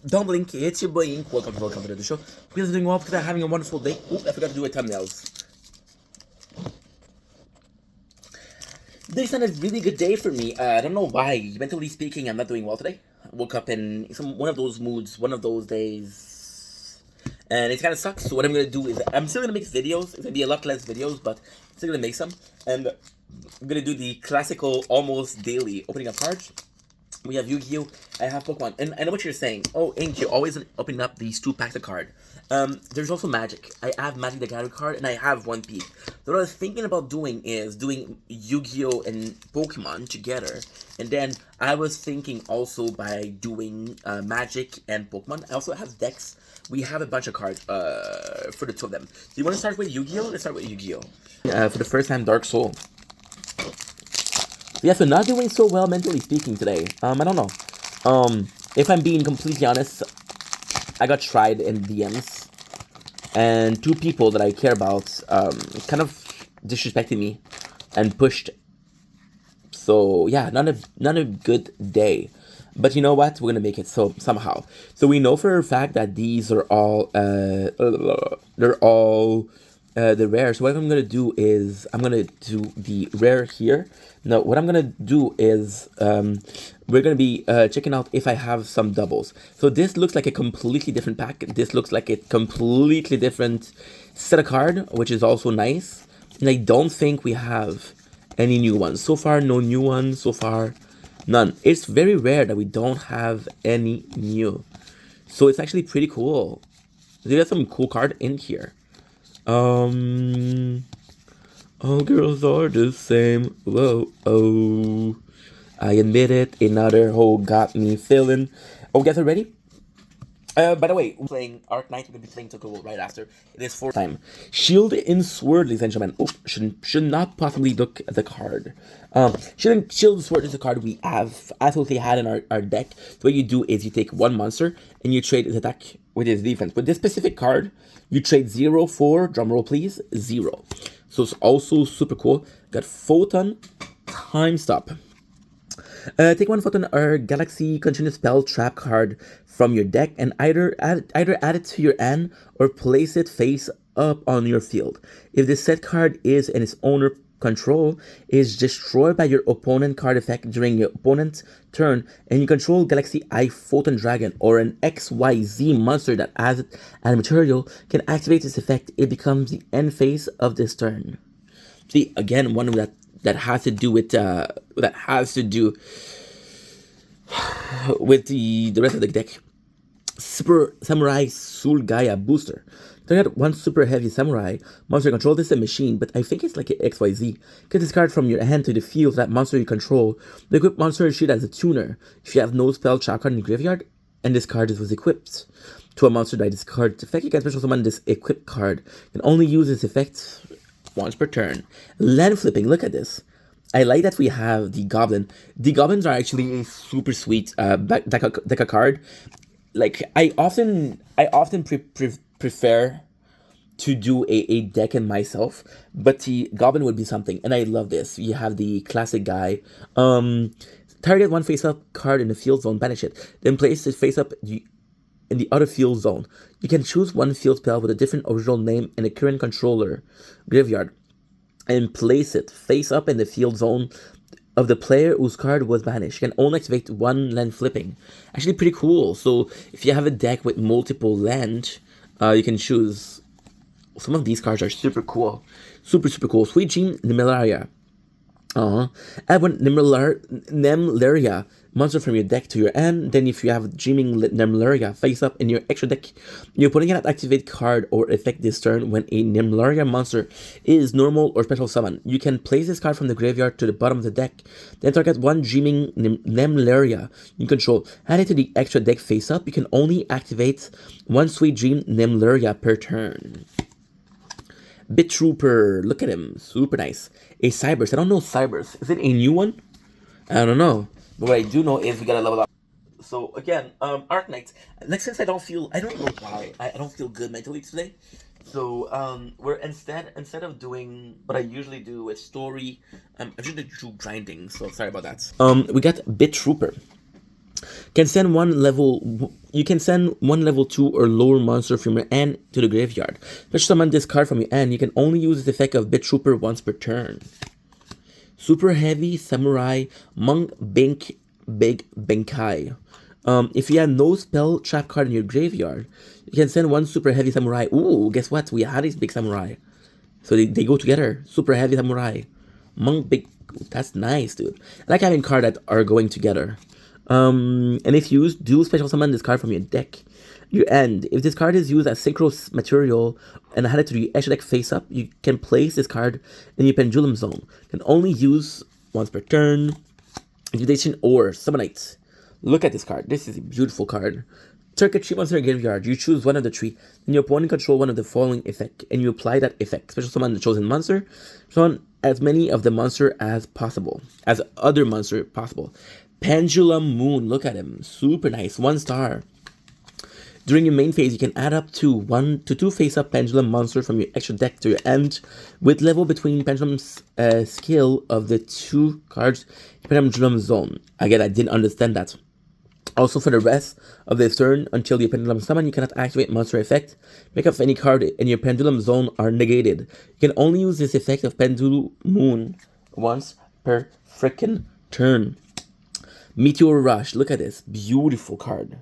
Don't blink, it's your boy Ink. Welcome to the show. Hope you guys are doing well because I'm having a wonderful day. Oop, I forgot to do my thumbnails. Today's not a really good day for me. I don't know why. Mentally speaking, I'm not doing well today. I woke up in one of those moods, one of those days. And it kind of sucks. So what I'm going to do is I'm still going to make videos. It's going to be a lot less videos, but I'm still going to make some. And I'm going to do the classical, almost daily opening up cards. We have Yu-Gi-Oh! I have Pokemon. And I know what you're saying. Oh, Ink, you're always opening up these 2 packs of card. There's also Magic. I have Magic the Gathering card, and I have One Piece. So what I was thinking about doing is doing Yu-Gi-Oh! And Pokemon together. And then I was thinking also by doing Magic and Pokemon. I also have decks. We have a bunch of cards for the 2 of them. Do you want to start with Yu-Gi-Oh? Let's start with Yu-Gi-Oh! For the first time, Dark Soul. Yeah, so not doing so well mentally speaking today. I don't know. If I'm being completely honest, I got tried in DMs, and 2 people that I care about kind of disrespected me and pushed. So yeah, not a good day. But you know what? We're gonna make it so somehow. So we know for a fact that these are all they're all the rare. So what I'm gonna do is I'm gonna do the rare here. Now what I'm gonna do is we're gonna be checking out if I have some doubles. So this looks like a completely different pack. This looks like a completely different set of card, which is also nice. And I don't think we have any new ones. So far, no new ones. So far, none. It's very rare that we don't have any new. So it's actually pretty cool. There's some cool card in here. All girls are the same. Whoa, oh. I admit it, another hole got me feeling. Oh, guys are ready? By the way, we're playing Arc Knight. We're going to be playing Tokyo right after. It is 4th time. Shield in Sword, ladies and gentlemen. Oh, should not possibly look at the card. Shield in Sword is a card we have absolutely had in our deck. So what you do is you take 1 monster and you trade his attack with his defense. With this specific card, you trade 0 for, drumroll please, 0. So it's also super cool. Got Photon, Time Stop. Take 1 Photon or Galaxy Continuous Spell Trap card from your deck and either add it to your hand or place it face up on your field. If the set card is in its owner control, is destroyed by your opponent card effect during your opponent's turn, and you control Galaxy Eye Photon Dragon or an XYZ monster that has it as material, can activate this effect. It becomes the end phase of this turn. See, again, one that has to do with the rest of the deck. Super Samurai Soul Gaia Booster. So I got 1 super heavy samurai monster control. This is a machine, but I think it's like an XYZ. Get this card from your hand to the field of that monster you control. The equipped monster is treated as a tuner. If you have no spell trap card in your graveyard, and this card was equipped to a monster that discards effect, you can special summon this equipped card. You can only use this effect once per turn. Land flipping, look at this. I like that we have the Goblin. The Goblins are actually a super sweet deck of card. Like, I often prefer to do a deck in myself, but the Goblin would be something, and I love this. You have the classic guy. Target 1 face-up card in the field zone, banish it. Then place it face-up in the other field zone. You can choose 1 field spell with a different original name in a current controller graveyard and place it face up in the field zone of the player whose card was banished. You can only activate 1 land flipping. Actually pretty cool. So if you have a deck with multiple land, you can choose. Some of these cards are super cool. Super cool. Sweet Dream Nimelaria. Add 1 Nemlaria monster from your deck to your hand. Then if you have Dreaming Nemlaria face up in your extra deck, you're putting an activate card or effect this turn when a Nemlaria monster is normal or special summon. You can place this card from the graveyard to the bottom of the deck. Then target 1 Dreaming Nemlaria you control. Add it to the extra deck face up. You can only activate 1 Sweet Dream Nemlaria per turn. Bit Trooper, look at him, super nice. A Cybers, I don't know Cybers. Is it a new one? I don't know. But what I do know is we gotta level up. So again, Arc Knight. Since I don't know why, I don't feel good mentally today. So we're instead of doing what I usually do with story, I usually do grinding. So sorry about that. We got Bit Trooper. Can send one level. You can send one level 2 or lower monster from your end to the graveyard. Special summon this card from your end. You can only use the effect of Bit Trooper once per turn. Super Heavy Samurai Monk Bink Big Benkai. If you have no spell trap card in your graveyard, you can send one Super Heavy Samurai. Ooh, guess what? We had this Big Samurai. So they go together. Super Heavy Samurai. Monk Big. That's nice, dude. I like having cards that are going together. And if you do special summon this card from your deck, you end. If this card is used as synchro material and added to the extra deck face up, you can place this card in your pendulum zone. You can only use once per turn. Intimidation or Summonite. Look at this card. This is a beautiful card. Target 3 monster in your graveyard. You choose one of the 3, and your opponent control one of the following effect, and you apply that effect. Special summon the chosen monster. Summon as many of the monster as possible, as other monster possible. Pendulum Moon. Look at him. Super nice. 1 star. During your main phase, you can add up to 1 to 2 face-up Pendulum monster from your extra deck to your end, with level between Pendulum's skill of the 2 cards Pendulum Zone. Again, I didn't understand that. Also, for the rest of the turn, until your Pendulum Summon, you cannot activate monster effect. Make up any card in your Pendulum Zone are negated. You can only use this effect of Pendulum Moon once per frickin' turn. Meteor Rush. Look at this. Beautiful card.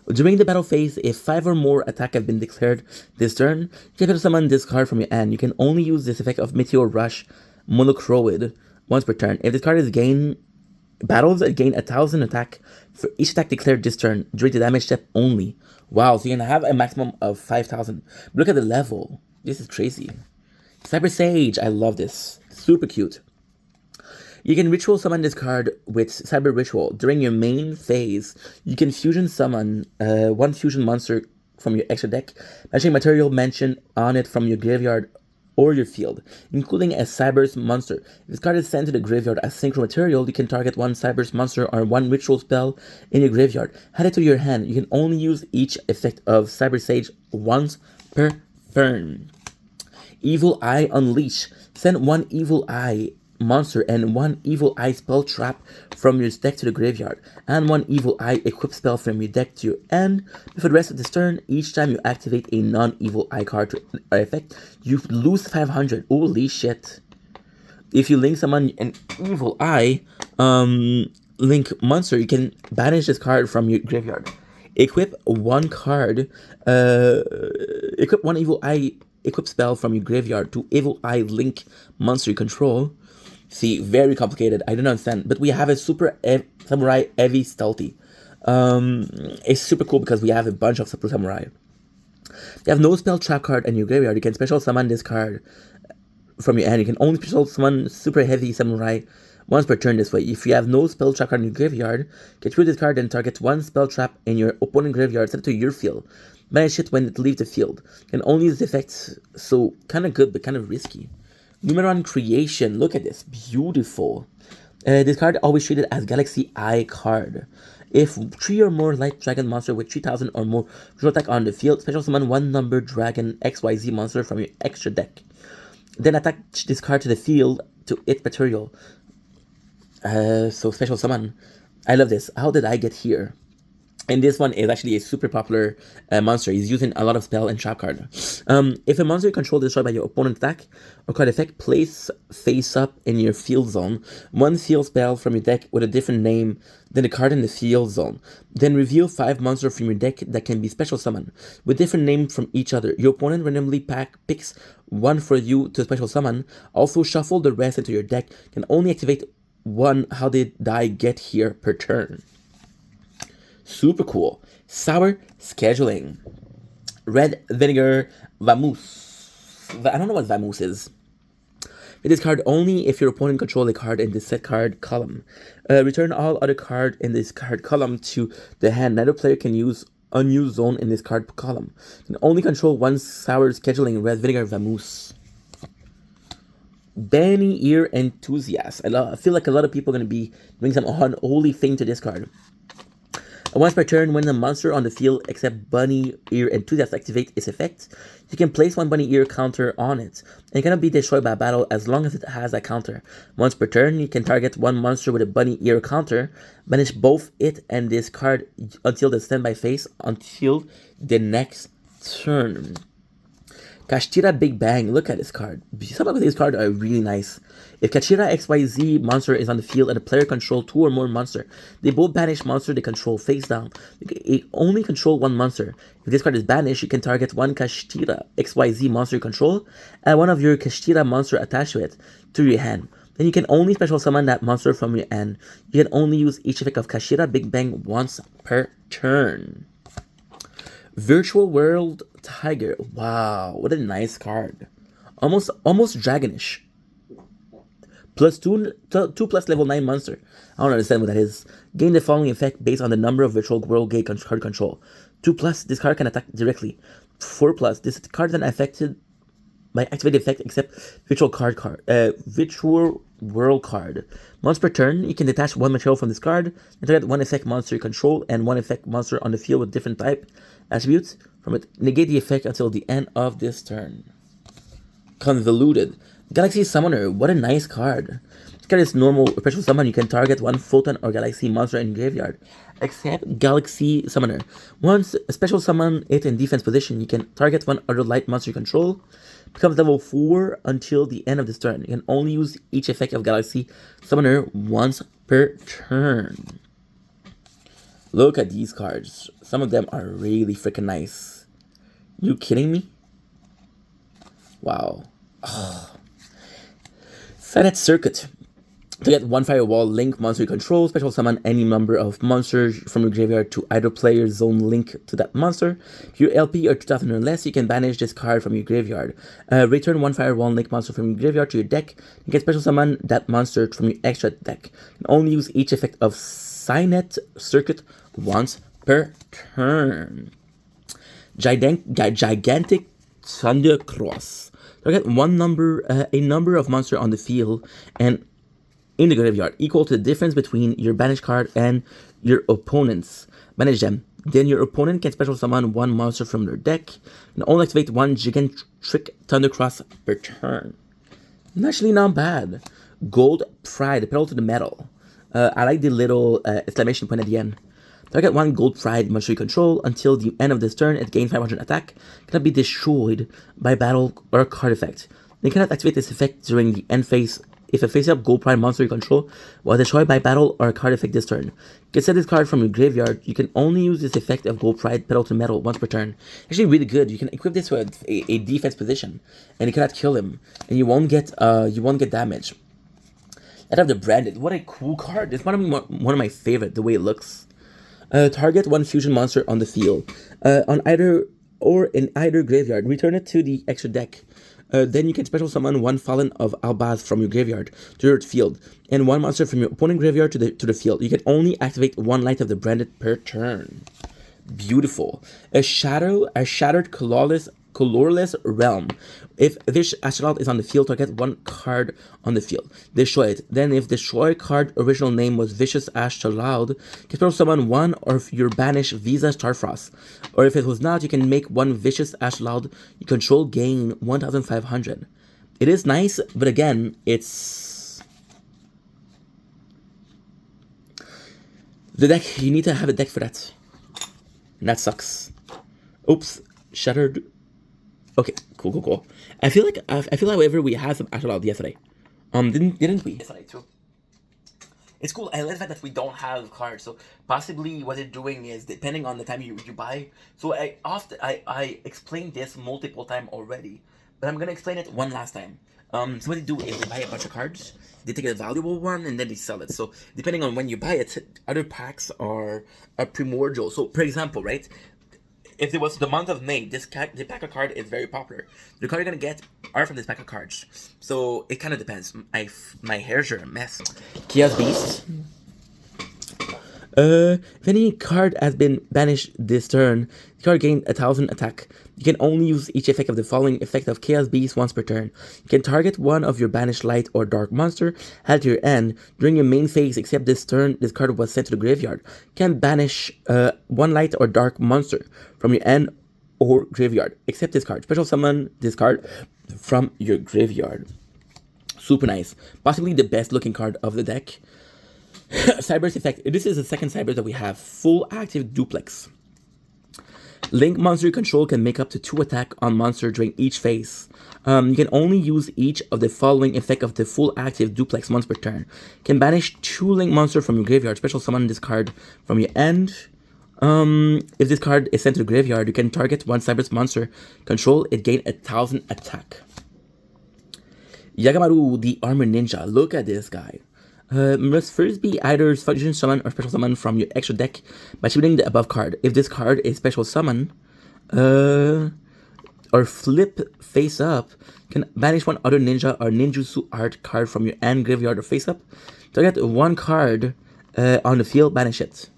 During the battle phase, if 5 or more attack have been declared this turn, you can summon this card from your hand. You can only use this effect of Meteor Rush Monocroid once per turn. If this card is battles gain 1,000 attack for each attack declared this turn during the damage step only. Wow, so you're gonna have a maximum of 5,000. Look at the level. This is crazy. Cyber Sage, I love this. Super cute. You can ritual summon this card with Cyber Ritual. During your main phase, you can fusion summon 1 fusion monster from your extra deck, matching material mentioned on it from your graveyard or your field, including a Cyber's monster. If this card is sent to the graveyard as synchro material, you can target 1 Cyber's monster or 1 ritual spell in your graveyard. Add it to your hand. You can only use each effect of Cyber Sage once per turn. Evil Eye Unleash. Send 1 Evil Eye monster and 1 Evil Eye spell trap from your deck to the graveyard, and 1 Evil Eye equip spell from your deck to your end. For the rest of this turn, each time you activate a non-Evil Eye card to effect, you lose 500. Holy shit. If you link summon an Evil Eye link monster, you can banish this card from your graveyard. Equip 1 card, equip 1 Evil Eye equip spell from your graveyard to Evil Eye link monster you control. See, very complicated. I don't understand. But we have a Super Samurai Heavy Stealthy. It's super cool because we have a bunch of Super Samurai. If you have no spell trap card in your graveyard, you can special summon this card from your hand. You can only special summon Super Heavy Samurai once per turn this way. If you have no spell trap card in your graveyard, get rid of this card and target 1 spell trap in your opponent graveyard, set it to your field. Banish it when it leaves the field. You can only use the effects, so kind of good but kind of risky. Numeron Creation. Look at this. Beautiful. This card always treated as Galaxy Eye card. If 3 or more light dragon monster with 3,000 or more visual attack on the field, special summon 1 numbered dragon XYZ monster from your extra deck. Then attach this card to the field to its material. So special summon. I love this. How did I get here? And this one is actually a super popular monster. He's using a lot of spell and trap card. If a monster you control is destroyed by your opponent attack or card effect, place face up in your field zone 1 field spell from your deck with a different name than the card in the field zone. Then reveal 5 monsters from your deck that can be special summoned with different names from each other. Your opponent randomly picks 1 for you to special summon. Also shuffle the rest into your deck. Can only activate 1 How Did I Get Here per turn. Super cool. Sour Scheduling. Red Vinegar Vamoose. I don't know what Vamoose is. It is card only if your opponent controls a card in the set card column. Return all other cards in this card column to the hand. Neither player can use unused zone in this card column. You can only control 1 Sour Scheduling Red Vinegar Vamoose. Benny Ear Enthusiast. I feel like a lot of people are going to be doing some unholy thing to this card. Once per turn, when a monster on the field except bunny ear and enthusiast activate its effect, you can place one bunny ear counter on it, and it cannot be destroyed by battle as long as it has a counter. Once per turn, you can target one monster with a bunny ear counter, banish both it and this card until the standby phase until the next turn. Kashtira Big Bang, look at this card. Some of these cards are really nice. If Kashtira XYZ monster is on the field and the player controls 2 or more monster, they both banish monster they control face down. They only control one monster. If this card is banished, you can target one Kashtira XYZ monster you control, add one of your Kashtira monster attached to it to your hand. Then you can only special summon that monster from your hand. You can only use each effect of Kashtira Big Bang once per turn. Virtual World Tiger. Wow, what a nice card. Almost dragonish. Plus 2 plus level 9 monster. I don't understand what that is. Gain the following effect based on the number of Virtual World Gate card control. 2 plus, this card can attack directly. 4 plus, this card is unaffected by activated effect except Virtual World card. Once per turn, you can detach one material from this card and target one effect monster you control and one effect monster on the field with different type attributes from it. Negate the effect until the end of this turn. Convoluted. Galaxy Summoner, what a nice card. This card is normal special summon. You can target one Photon or Galaxy monster in graveyard. Except Galaxy Summoner. Once a special summon it in defense position, you can target one other light monster you control. Becomes level 4 until the end of this turn. You can only use each effect of Galaxy Summoner once per turn. Look at these cards. Some of them are really freaking nice. You kidding me? Wow. Oh. Fedit Circuit. To get one Firewall Link monster you control, special summon any number of monsters from your graveyard to either player's zone link to that monster. If you're LP or 2000 or less, you can banish this card from your graveyard. Return one Firewall Link monster from your graveyard to your deck. You can special summon that monster from your extra deck. You can only use each effect of Fedit Circuit once per turn. Gigantic Thunder Cross. Target a number of monsters on the field and in the graveyard equal to the difference between your banished card and your opponent's. Banish them. Then your opponent can special summon one monster from their deck and only activate one Gigantic Thundercross per turn. Actually not bad. Gold Pride, pedal to the metal. I like the little exclamation point at the end. Target one Gold Pride monster you control until the end of this turn. It gains 500 attack. Cannot be destroyed by battle or card effect. They cannot activate this effect during the end phase. If a face-up Gold Pride monster you control was destroyed by battle or a card effect this turn, you can set this card from your graveyard. You can only use this effect of Gold Pride pedal to metal once per turn. Actually, really good. You can equip this with a defense position, and you cannot kill him, and you won't get damage. Let's have the Branded. What a cool card! It's one of my favorite. The way it looks. Target one fusion monster on the field, in either graveyard. Return it to the extra deck. Then you can special summon one Fallen of Albaz from your graveyard to your field, and one monster from your opponent graveyard to the field. You can only activate one Light of the Branded per turn. Beautiful. A shattered colorless realm. If this Astrolabe is on the field, target one card on the field. Destroy it. Then if destroy card original name was Vicious Astrolabe, you can special summon one of your banished Visa Starfrost. Or if it was not, you can make one Vicious Astrolabe you control gain 1500. It is nice, but again, it's the deck. You need to have a deck for that. And that sucks. Oops. Shattered. Okay, cool. I feel like however we had some Astrolabe yesterday. Didn't we? Yesterday too. It's cool. I like the fact that we don't have cards. So possibly what they're doing is depending on the time you buy. So I explained this multiple times already, but I'm gonna explain it one last time. So what they do is they buy a bunch of cards, they take a valuable one, and then they sell it. So depending on when you buy it, other packs are primordial. So for example, right? If it was the month of May, the pack of card is very popular. The card you're gonna get are from this pack of cards. So it kind of depends. My hairs are a mess. Chaos Beast. If any card has been banished this turn, the card gained 1,000 attack. You can only use each effect of the following effect of Chaos Beast once per turn. You can target one of your banished light or dark monster, add to your end. During your main phase, except this turn, this card was sent to the graveyard. You can banish one light or dark monster from your end or graveyard, except this card. Special summon this card from your graveyard. Super nice. Possibly the best looking card of the deck. Cyber's effect. This is the second Cyber that we have. Full active duplex. Link monster control can make up to 2 attack on monster during each phase. You can only use each of the following effect of the full active duplex once per turn. Can banish 2 link monster from your graveyard. Special summon this card from your end. If this card is sent to the graveyard, you can target one Cyber's monster control. It gain 1,000 attack. Yagamaru, the Armor Ninja. Look at this guy. Must first be either function summon or special summon from your extra deck by shooting the above card. If this card is special summon, or flip face up, can banish one other ninja or ninjutsu art card from your end, graveyard, or face up. Target one card on the field, banish it.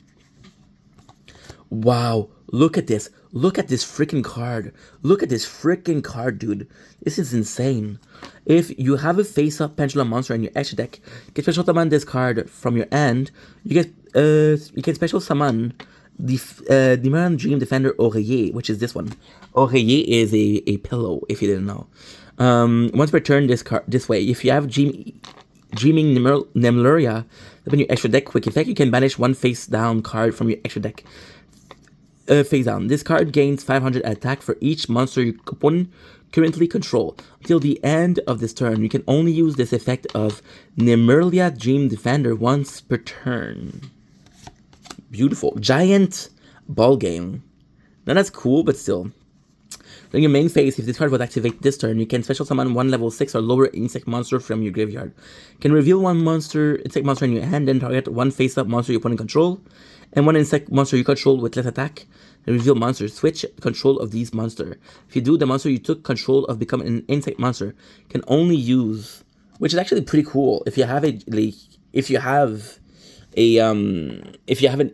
Wow, look at this. Look at this freaking card. Look at this freaking card, dude. This is insane. If you have a face-up pendulum monster in your extra deck, you can special summon this card from your end. You can special summon the Mirror Dream Defender Oreiller, which is this one. Oreiller is a pillow, if you didn't know. Once per turn, this way. If you have Dreaming Nemeluria in your extra deck quick effect, you can banish one face-down card from your extra deck. Face down. This card gains 500 attack for each monster your opponent currently control. Until the end of this turn, you can only use this effect of Nemeluria Dream Defender once per turn. Beautiful. Giant ball game. Now that's cool, but still. During your main phase, if this card was activated this turn, you can special summon one level 6 or lower insect monster from your graveyard. You can reveal one insect monster in your hand, then target one face-up monster your opponent control, and one insect monster you control with less attack. And reveal monsters. Switch control of these monsters. If you do, the monster you took control of become an insect monster. Can only use, which is actually pretty cool. If you have an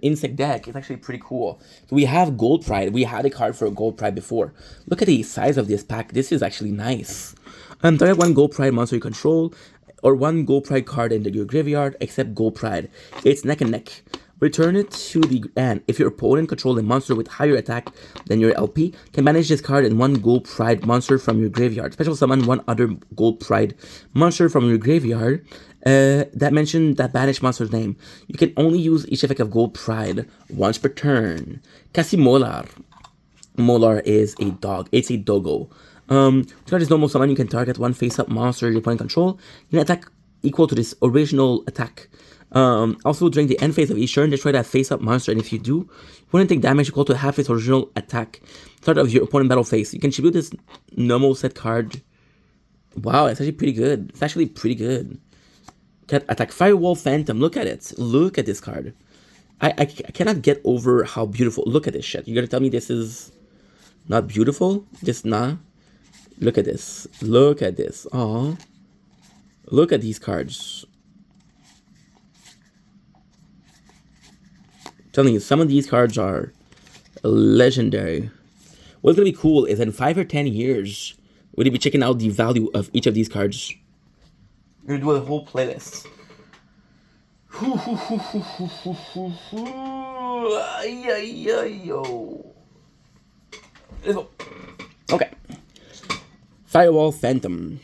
insect deck, it's actually pretty cool. So we have Gold Pride. We had a card for a Gold Pride before. Look at the size of this pack. This is actually nice. Target one Gold Pride monster you control, or one Gold Pride card in your graveyard, except Gold Pride. It's neck and neck. Return it to the end. If your opponent controls a monster with higher attack than your LP, can manage this card and one Gold Pride monster from your graveyard. Special summon one other Gold Pride monster from your graveyard that mentioned that banished monster's name. You can only use each effect of Gold Pride once per turn. Casimolar. Molar is a dog. It's a doggo. Card is normal summon. You can target one face-up monster your opponent control. You can attack equal to this original attack. Also, during the end phase of each turn, destroy that face-up monster, and if you do, you wouldn't take damage equal to half its original attack. Start of your opponent battle phase. You can tribute this normal set card. Wow, it's actually pretty good. It's actually pretty good. Can attack Firewall Phantom. Look at it. Look at this card. I cannot get over how beautiful. Look at this shit. You gotta tell me this is not beautiful? Just nah. Look at this. Look at this. Aww. Look at these cards. I'm telling you, some of these cards are legendary. What's gonna be cool is in 5 or 10 years, we're gonna be checking out the value of each of these cards. We're gonna do a whole playlist. Let's go. Okay. Firewall Phantom.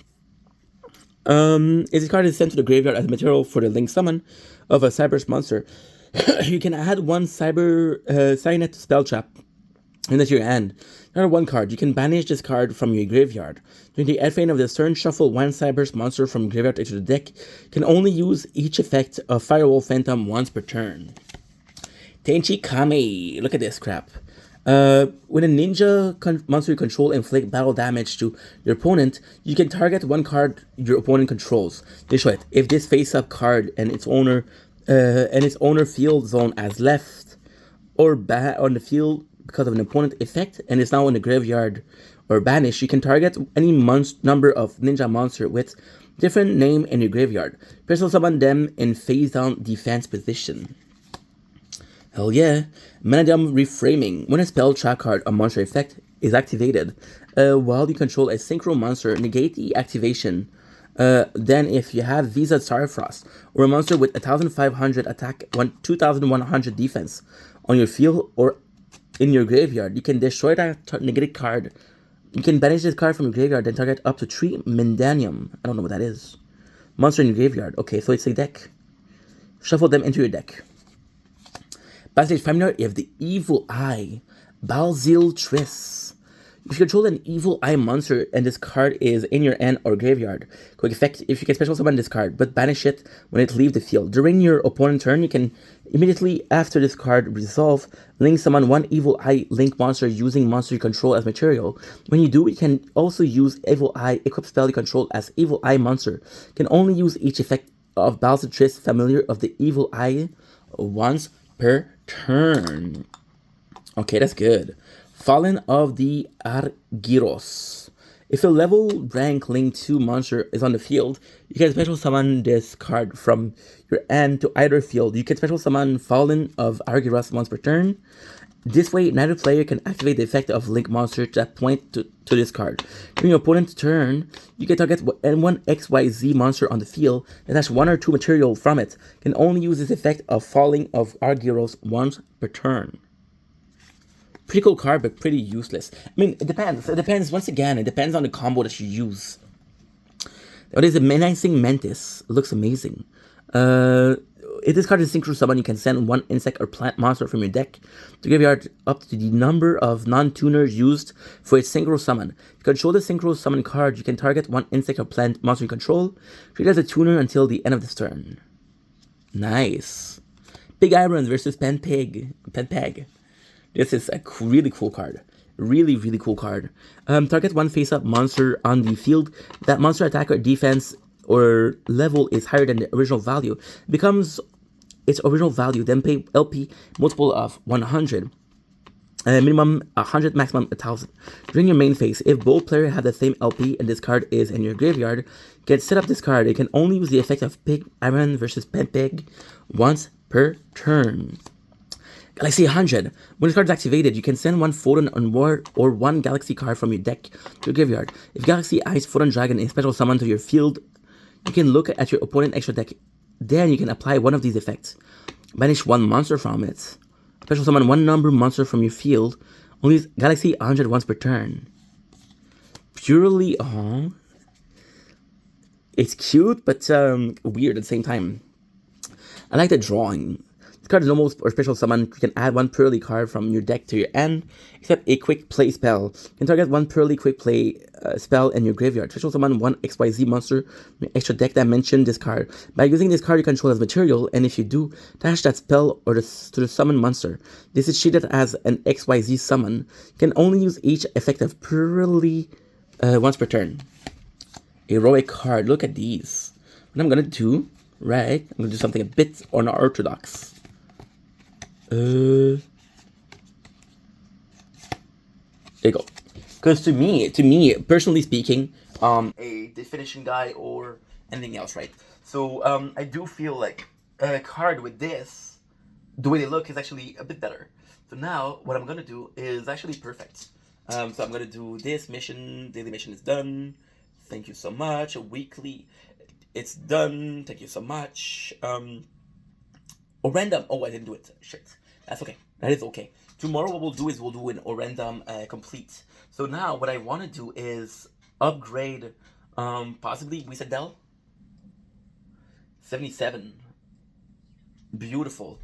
If this card is sent to the graveyard as material for the link summon of a Cyber's monster, you can add one Cynet spell trap into your hand. Another one card. You can banish this card from your graveyard. During the end phase of this turn, shuffle one Cyber's monster from graveyard into the deck. You can only use each effect of Firewall Phantom once per turn. Tenchi Kame. Look at this crap. When a ninja monster you control inflict battle damage to your opponent, you can target one card your opponent controls. Destroy it. If this face-up card and its owner field zone as left or on the field because of an opponent effect and is now in the graveyard or banished, you can target any number of ninja monster with different name in your graveyard. Personal summon them in face down defense position. Hell yeah. Manadam Reframing. When a spell trap card or monster effect is activated, while you control a synchro monster, negate the activation. Then if you have Visa Starfrost, or a monster with 1500 attack, 2100 defense on your field or in your graveyard, you can destroy that negated card. You can banish this card from your graveyard and target up to 3 Mindanium. I don't know what that is. Monster in your graveyard. Okay, so it's a deck. Shuffle them into your deck. Backstage Familiar, you have the Evil Eye, Balzil Triss. If you control an Evil Eye monster and this card is in your end or graveyard, quick effect, if you can special summon this card, but banish it when it leaves the field. During your opponent's turn, you can immediately after this card resolve, link summon one Evil Eye Link monster using monster you control as material. When you do, you can also use Evil Eye equip spell you control as Evil Eye monster. You can only use each effect of Balzil Triss Familiar of the Evil Eye once per turn. Okay, that's good. Fallen of the Argyros. If a level rank link 2 monster is on the field, you can special summon this card from your end to either field. You can special summon Fallen of Argyros once per turn. This way, neither player can activate the effect of link monster that point to this card. During your opponent's turn, you can target one XYZ monster on the field that has 1 or 2 material from it. Can only use this effect of Falling of Argyros once per turn. Pretty cool card, but pretty useless. I mean, it depends. It depends, once again, it depends on the combo that you use. What is a Menacing Mantis? It looks amazing. If this card is synchro summon, you can send one insect or plant monster from your deck to graveyard up to the number of non-tuners used for its synchro summon. If you control the synchro summon card, you can target one insect or plant monster you control, treat it as a tuner until the end of this turn. Nice. Pig Iron versus Penpeg. This is a really cool card. Really cool card. Target one face-up monster on the field. That monster attack or defense or level is higher than the original value. It becomes its original value. Then pay LP multiple of 100. Minimum 100, maximum 1000. During your main phase, if both players have the same LP and this card is in your graveyard, you can set up this card. You can only use the effect of Pig Iron versus Penpeg once per turn. Galaxy 100. When this card is activated, you can send one Photon Onward or one Galaxy card from your deck to your graveyard. If Galaxy Ice Photon Dragon is special summoned to your field, you can look at your opponent's extra deck. Then you can apply one of these effects. Banish one monster from it. Special summon one number monster from your field. Only use Galaxy 100 once per turn. Purely, it's cute, but weird at the same time. I like the drawing. This card is normal or special summon. You can add one Pearly card from your deck to your end, except a quick play spell. You can target one Pearly quick play spell in your graveyard. Special summon one XYZ monster from your extra deck that mentioned this card. By using this card, you control as material, and if you do, attach that spell or to the summon monster. This is treated as an XYZ summon. You can only use each effective Pearly once per turn. Heroic card. Look at these. What I'm gonna do, right? I'm gonna do something a bit unorthodox. There you go. Because to me, personally speaking, a definition guy or anything else, right? So I do feel like a card with this, the way they look is actually a bit better. So now what I'm gonna do is actually perfect. So I'm gonna do this mission. Daily mission is done. Thank you so much. Weekly, it's done. Thank you so much. Or random. Oh, I didn't do it. Shit. That's okay. That is okay. Tomorrow what we'll do is we'll do an random complete. So now what I want to do is upgrade possibly Wiesadel. 77. Beautiful.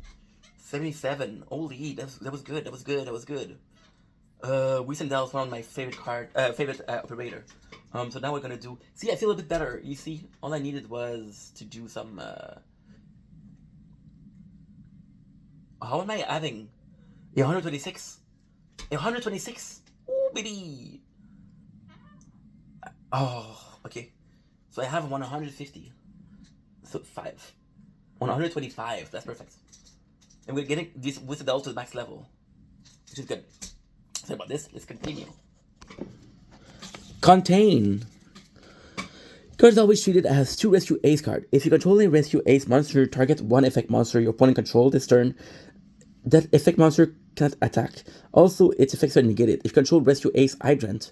77. Holy, that was good. That was good. Wiesadel is one of my favorite operator. So now we're gonna do. See, I feel a bit better. You see, all I needed was to do some. How am I having 126? 126. Oh, baby. Oh, okay. So I have 150. So 5. 125. That's perfect. And we're getting this Wizardel to the max level, which is good. Sorry about this. Let's continue. Contain. Card is always treated as 2 Rescue Ace card. If you control a Rescue Ace monster, target one effect monster your opponent controls this turn. That effect monster cannot attack. Also, its effects are negated. If you control Rescue Ace Hydrant,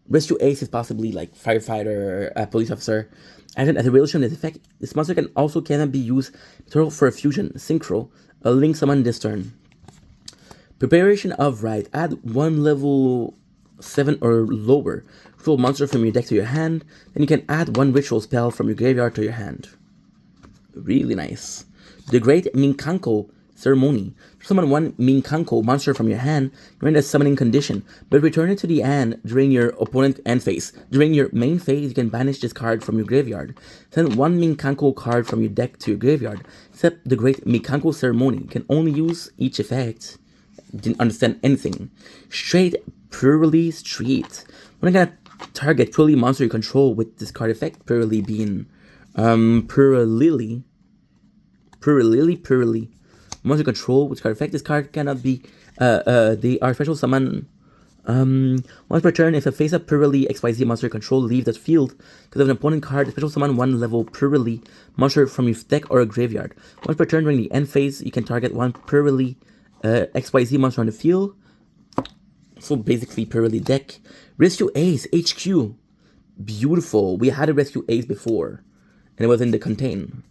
Rescue Ace is possibly like firefighter, police officer. And as a relation of this effect, this monster cannot be used for a fusion, synchro, a link summon this turn. Preparation of Rite. Add 1 level 7 or lower ritual monster from your deck to your hand. Then you can add 1 ritual spell from your graveyard to your hand. Really nice. The Great Minkanko Ceremony. Summon 1 Minkanko monster from your hand during the summoning condition, but return it to the hand during your opponent's end phase. During your main phase, you can banish this card from your graveyard. Send 1 Minkanko card from your deck to your graveyard. Except the Great Minkanko Ceremony. You can only use each effect. Didn't understand anything. Straight Purely Street. When I gonna target purely monster you control with this card effect, purely being Purely monster control with card effect. This card cannot be they are special summon once per turn. If a face up purely XYZ monster control leaves the field because of an opponent card, special summon 1 level purely monster from your deck or a graveyard. Once per turn during the end phase, you can target 1 purely XYZ monster on the field. So basically purely deck. Rescue Ace HQ. Beautiful. We had a Rescue Ace before, and it was in the contain.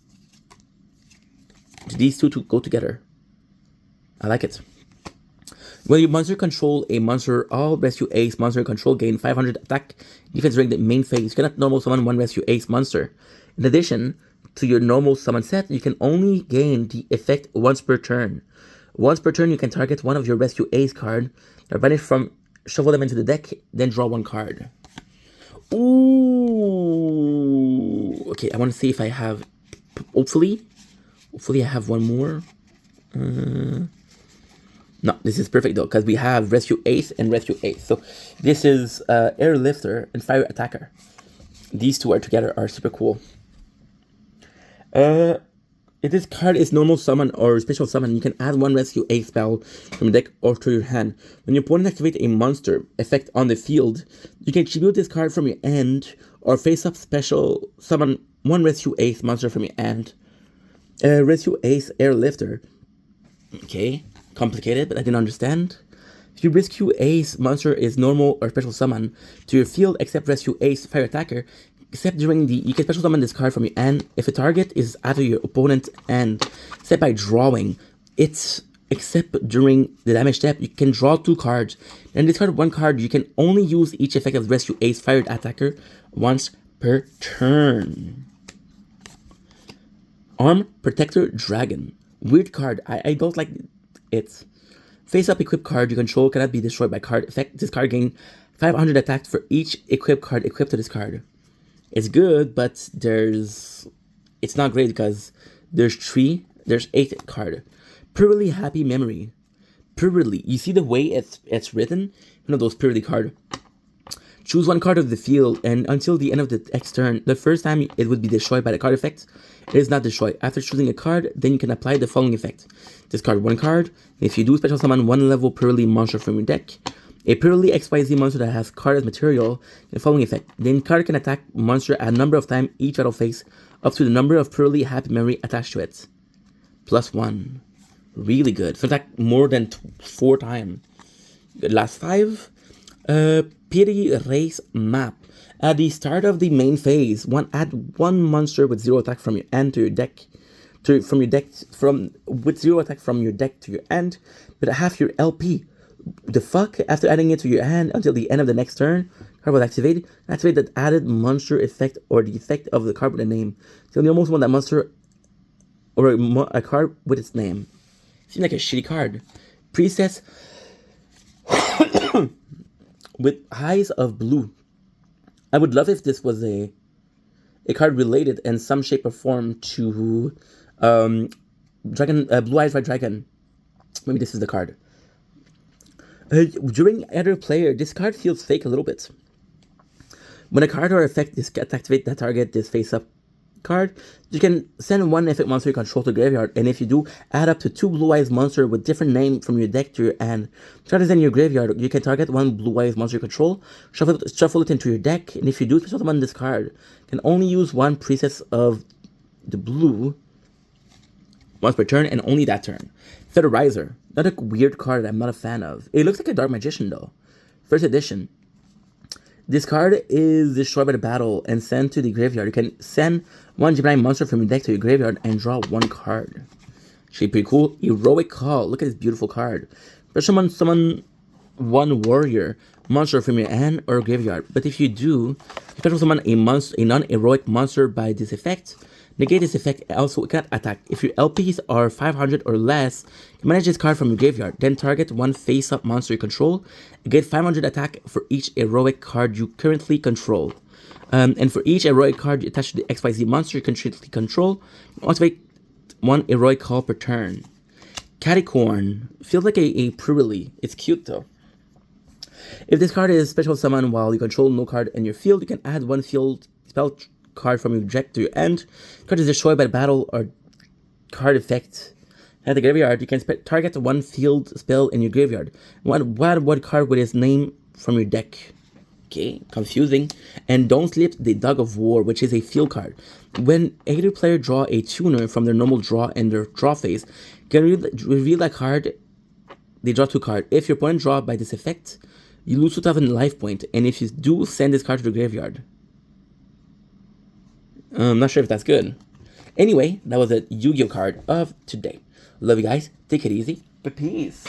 These two to go together. I like it. When you monster control a monster, all Rescue Ace monster control gain 500 attack defense during the main phase. You cannot normal summon 1 Rescue Ace monster. In addition to your normal summon set, you can only gain the effect once per turn. Once per turn, you can target 1 of your Rescue Ace card, or banish from, shuffle them into the deck, then draw 1 card. Ooh. Okay, I want to see if I have, hopefully I have 1 more. No, this is perfect though, because we have Rescue Ace and Rescue Ace. So this is Airlifter and Fire Attacker. These two are together are super cool. If this card is normal summon or special summon, you can add 1 Rescue Ace spell from your deck or to your hand. When your opponent activates a monster effect on the field, you can tribute this card from your end or face up special summon 1 Rescue Ace monster from your end. Rescue Ace Airlifter. Okay, complicated, but I didn't understand. If your Rescue Ace monster is normal or special summon to your field except Rescue Ace Fire Attacker, except during the, you can special summon this card from your end if a target is out of your opponent's end, except by drawing. It's except during the damage step, you can draw 2 cards. And discard 1 card, you can only use each effect of Rescue Ace Fired Attacker once per turn. Arm Protector Dragon. Weird card. I don't like it. Face up equipped card you control cannot be destroyed by card effect. This card gains 500 attack for each equipped card equipped to this card. It's good, but it's not great because there's 8 card. Purely Happy Memory. Purely. You see the way it's written? One of those purely card. Choose 1 card of the field, and until the end of the next turn, the first time it would be destroyed by the card effect, it is not destroyed. After choosing a card, then you can apply the following effect. Discard 1 card. If you do special summon 1 level purely monster from your deck, a purely XYZ monster that has card as material, the following effect. The card can attack monster a number of times each battle phase, up to the number of purely happy memory attached to it. +1. Really good. So attack more than 4 times. Last 5. Pity Race Map. At the start of the main phase, add 1 monster with 0 attack from your end to your deck. With 0 attack from your deck to your end, but half your LP. The fuck? After adding it to your hand until the end of the next turn, card was activated. Activate that added monster effect or the effect of the card with a name. So you almost want that monster or a card with its name. Seems like a shitty card. Priestess with Eyes of Blue. I would love if this was a card related in some shape or form to Blue Eyes White Dragon. Maybe this is the card. During other player, this card feels fake a little bit. When a card or effect is activate that target this face-up card, you can send 1 effect monster you control to graveyard, and if you do, add up to 2 Blue Eyes monster with different name from your deck to your hand. Target in your graveyard, you can target 1 Blue Eyes monster you control, shuffle it into your deck, and if you do special summon this card, you can only use 1 priestess of the blue once per turn, and only that turn. Federizer. Not a weird card that I'm not a fan of. It looks like a Dark Magician though. First edition. This card is destroyed by the battle and sent to the graveyard. You can send one Gemini monster from your deck to your graveyard and draw one card. Actually pretty cool. Heroic Call. Look at this beautiful card. Summon one warrior monster from your hand or graveyard. But if you do, you special summon a non-heroic monster by this effect. Negate this effect, also it cannot attack. If your LPs are 500 or less, you manage this card from your graveyard. Then target one face-up monster you control. You get 500 attack for each heroic card you currently control. And for each heroic card you attach to the XYZ monster you currently control, activate one heroic call per turn. Caticorn. Feels like a pre-release. It's cute though. If this card is special summon while you control no card in your field, you can add one field spell card from your deck to your end. Card is destroyed by the battle or card effect at the graveyard. You can target one field spell in your graveyard. What card with its name from your deck? Okay, confusing. And don't slip the Dog of War, which is a field card. When either player draw a tuner from their normal draw and their draw phase, you can reveal that card. They draw 2 cards. If your opponent draw by this effect, you lose 2,000 life point. And if you do, send this card to the graveyard. I'm not sure if that's good. Anyway, that was a Yu-Gi-Oh card of today. Love you guys. Take it easy. But peace.